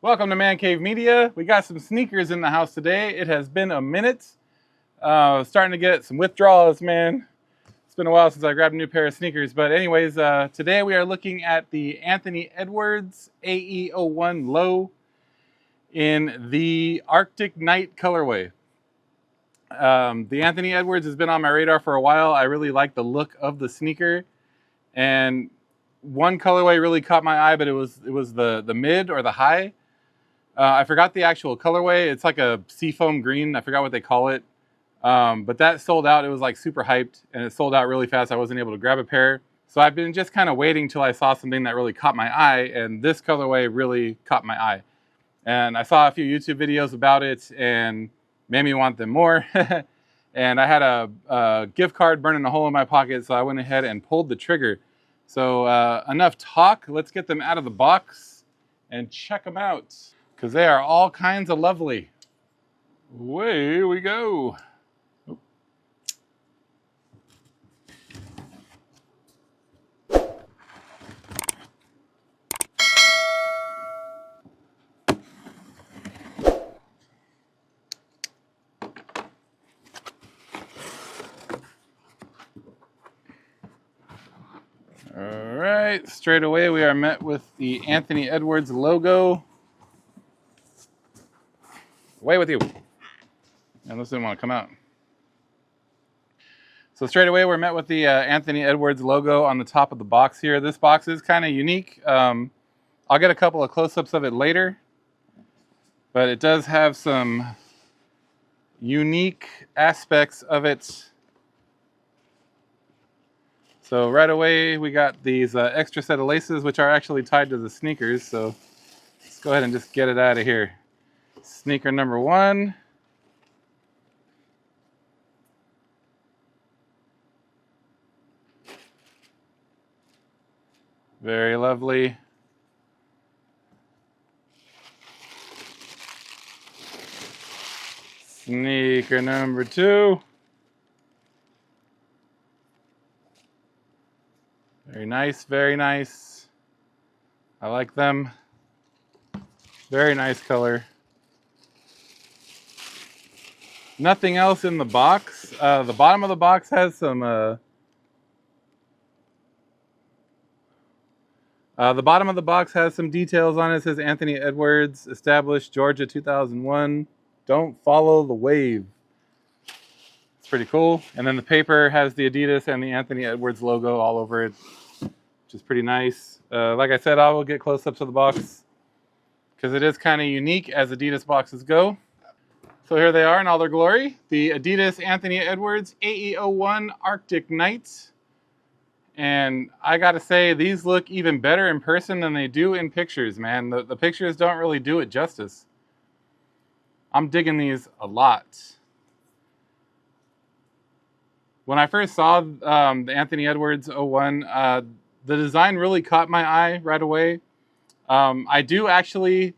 Welcome to Man Cave Media. We got some sneakers in the house today. It has been a minute. Starting to get some withdrawals, man. It's been a while since I grabbed a new pair of sneakers. But anyways, today we are looking at the Anthony Edwards AE 01 Low in the Arctic Night colorway. The Anthony Edwards has been on my radar for a while. I really like the look of the sneaker. And one colorway really caught my eye, but it was the mid or the high. I forgot the actual colorway. It's like a seafoam green. I forgot what they call it. But that sold out. It was like super hyped and it sold out really fast. I wasn't able to grab a pair. So I've been just kind of waiting till I saw something that really caught my eye, and this colorway really caught my eye. And I saw a few YouTube videos about it and made me want them more. And I had a gift card burning a hole in my pocket, so I went ahead and pulled the trigger. So enough talk. Let's get them out of the box and check them out, because they are all kinds of lovely. Away we go. All right, straight away we are met with the Anthony Edwards logo. Away with you. And this didn't want to come out. So straight away we're met with the Anthony Edwards logo on the top of the box here. This box is kind of unique. I'll get a couple of close-ups of it later, but it does have some unique aspects of it. So right away we got these extra set of laces, which are actually tied to the sneakers. So let's go ahead and just get it out of here. Sneaker number one. Very lovely. Sneaker number two. Very nice, very nice. I like them. Very nice color. Nothing else in the box. The bottom of the box has some the bottom of the box has some details on it. It says Anthony Edwards, established Georgia 2001. Don't follow the wave. It's pretty cool. And then the paper has the Adidas and the Anthony Edwards logo all over it, which is pretty nice. Like I said, I will get close-ups of the box because it is kind of unique as Adidas boxes go. So here they are in all their glory. The Adidas Anthony Edwards AE 01 Arctic Night. And I gotta say, these look even better in person than they do in pictures, man. The pictures don't really do it justice. I'm digging these a lot. When I first saw the Anthony Edwards 01, the design really caught my eye right away. I do actually,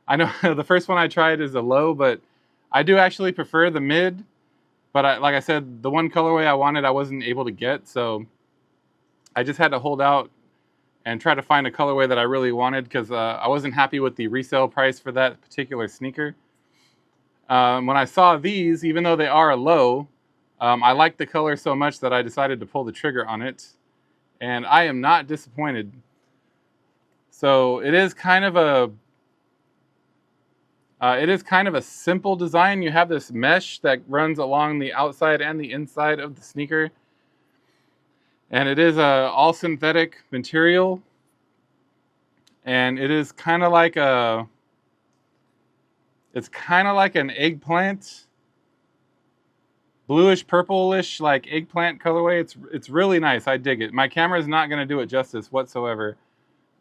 I know the first one I tried is a low, but I do actually prefer the mid. But like I said, the one colorway I wanted, I wasn't able to get. So I just had to hold out and try to find a colorway that I really wanted, because I wasn't happy with the resale price for that particular sneaker. When I saw these, even though they are a low, I liked the color so much that I decided to pull the trigger on it. And I am not disappointed. So it is kind of a simple design. You have this mesh that runs along the outside and the inside of the sneaker. And it is a all synthetic material. And it is kind of like an eggplant, bluish purplish like eggplant colorway. It's really nice. I dig it. My camera is not going to do it justice whatsoever.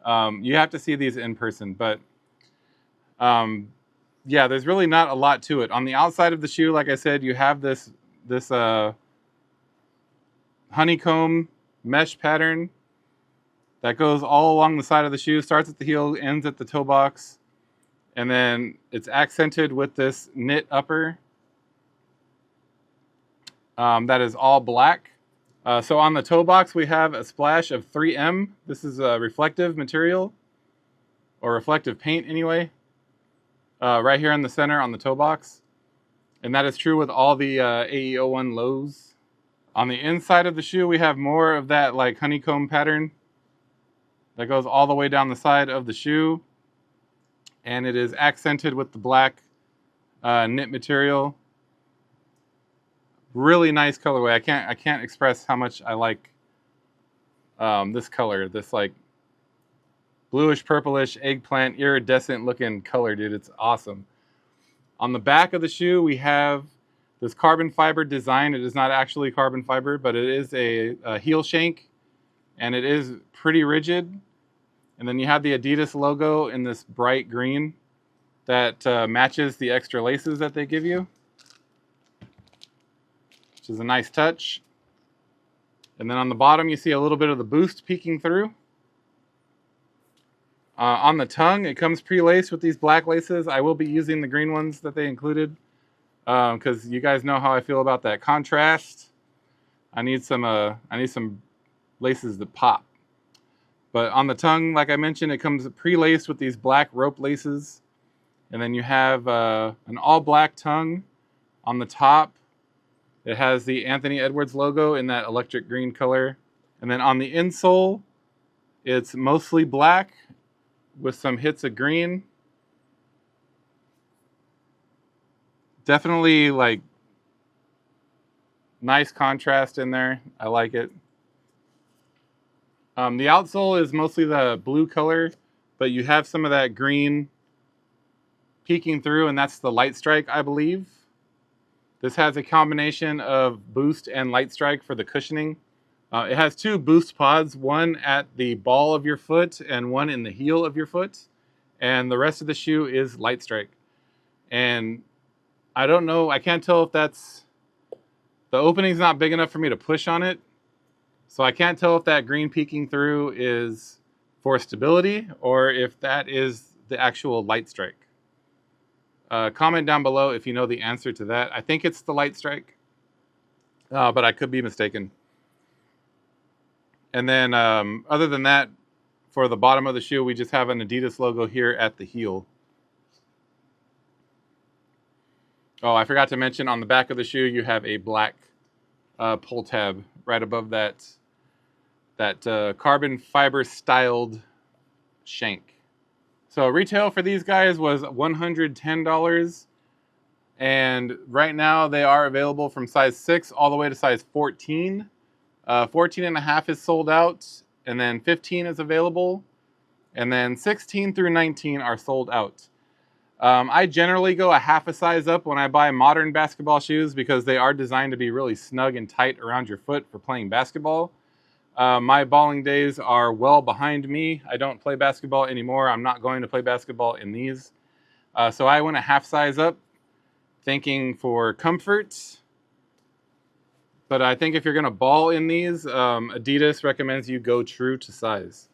You have to see these in person, but yeah, there's really not a lot to it. On the outside of the shoe, like I said, you have this honeycomb mesh pattern that goes all along the side of the shoe, starts at the heel, ends at the toe box, and then it's accented with this knit upper that is all black. So on the toe box, we have a splash of 3M. This is a reflective material, or reflective paint anyway. right here in the center on the toe box. And that is true with all the AE01 lows. On the inside of the shoe, we have more of that like honeycomb pattern that goes all the way down the side of the shoe. And it is accented with the black knit material. Really nice colorway. I can't express how much I like this color. This like bluish, purplish, eggplant, iridescent looking color, dude. It's awesome. On the back of the shoe, we have this carbon fiber design. It is not actually carbon fiber, but it is a heel shank, and it is pretty rigid. And then you have the Adidas logo in this bright green that matches the extra laces that they give you, which is a nice touch. And then on the bottom, you see a little bit of the boost peeking through. On the tongue, it comes pre-laced with these black laces. I will be using the green ones that they included because you guys know how I feel about that contrast. I need some laces that pop. But on the tongue, like I mentioned, it comes pre-laced with these black rope laces. And then you have an all-black tongue on the top. It has the Anthony Edwards logo in that electric green color. And then on the insole, it's mostly black with some hits of green. Definitely like nice contrast in there. I like it. The outsole is mostly the blue color, but you have some of that green peeking through, and that's the light strike, I believe. This has a combination of boost and light strike for the cushioning. It has two boost pods, one at the ball of your foot and one in the heel of your foot. And the rest of the shoe is light strike. And I don't know, I can't tell if that's, the opening's not big enough for me to push on it. So I can't tell if that green peeking through is for stability or if that is the actual light strike. Comment down below if you know the answer to that. I think it's the light strike, but I could be mistaken. And then other than that, for the bottom of the shoe, we just have an Adidas logo here at the heel. Oh, I forgot to mention on the back of the shoe, you have a black pull tab right above that carbon fiber styled shank. So retail for these guys was $110. And right now they are available from size 6 all the way to size 14. 14 and a half is sold out, and then 15 is available, and then 16 through 19 are sold out. I generally go a half a size up when I buy modern basketball shoes because they are designed to be really snug and tight around your foot for playing basketball. My balling days are well behind me. I don't play basketball anymore. I'm not going to play basketball in these. So I went a half size up thinking for comfort. But I think if you're going to ball in these, Adidas recommends you go true to size.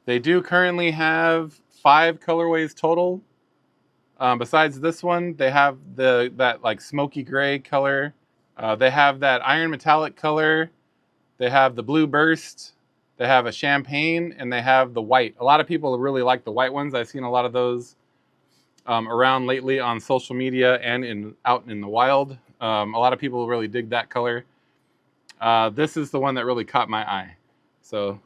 They do currently have 5 colorways total. Besides this one, they have that like smoky gray color. They have that iron metallic color. They have the blue burst. They have a champagne, and they have the white. A lot of people really like the white ones. I've seen a lot of those around lately on social media and out in the wild. A lot of people really dig that color. This is the one that really caught my eye. So,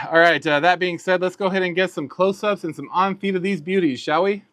all right, that being said, let's go ahead and get some close-ups and some on-feet of these beauties, shall we?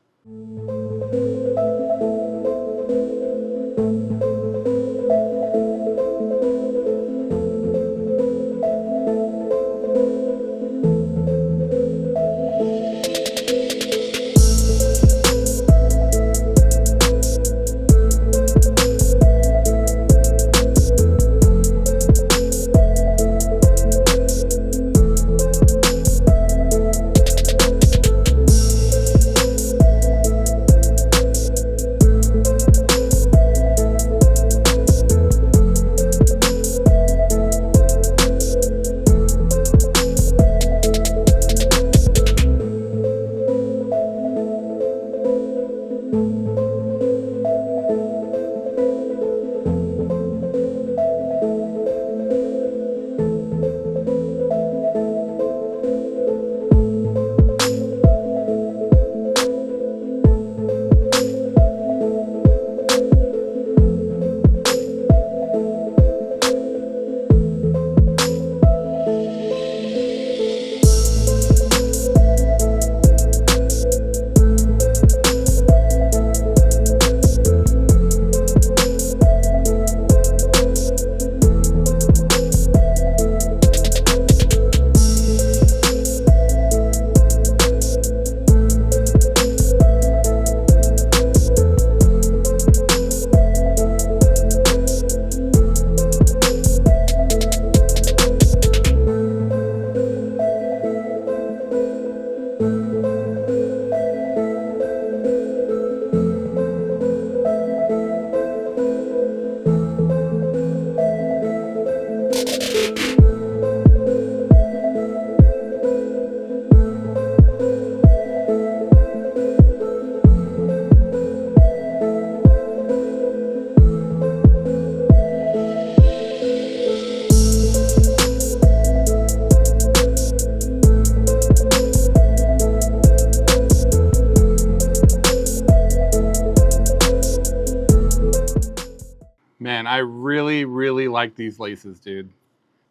like these laces, dude.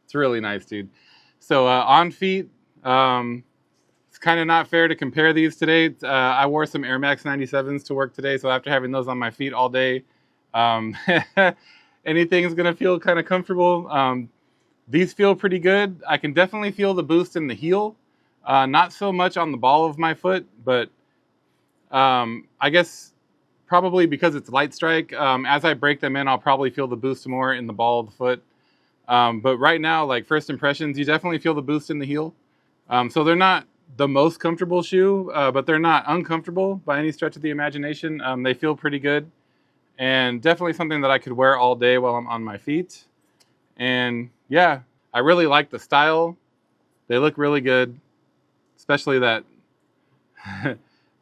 It's really nice, dude. So on feet, it's kind of not fair to compare these today. I wore some Air Max 97s to work today, so after having those on my feet all day, anything's gonna feel kind of comfortable. These feel pretty good. I can definitely feel the boost in the heel. Not so much on the ball of my foot, but I guess probably because it's light strike, as I break them in, I'll probably feel the boost more in the ball of the foot. But right now, like first impressions, you definitely feel the boost in the heel. So they're not the most comfortable shoe, but they're not uncomfortable by any stretch of the imagination. They feel pretty good, and definitely something that I could wear all day while I'm on my feet. And yeah, I really like the style. They look really good, especially that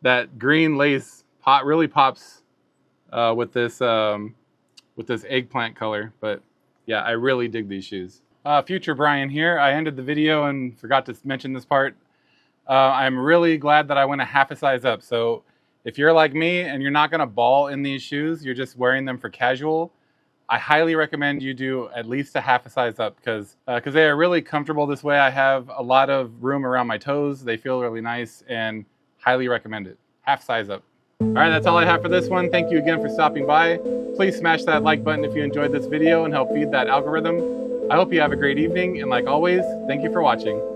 that green lace really pops with this eggplant color. But yeah, I really dig these shoes. Future Brian here. I ended the video and forgot to mention this part. I'm really glad that I went a half a size up. So if you're like me and you're not gonna ball in these shoes, you're just wearing them for casual, I highly recommend you do at least a half a size up because they are really comfortable this way. I have a lot of room around my toes. They feel really nice, and highly recommend it. Half size up. All right, that's all I have for this one. Thank you again for stopping by. Please smash that like button if you enjoyed this video and help feed that algorithm. I hope you have a great evening, and like always, thank you for watching.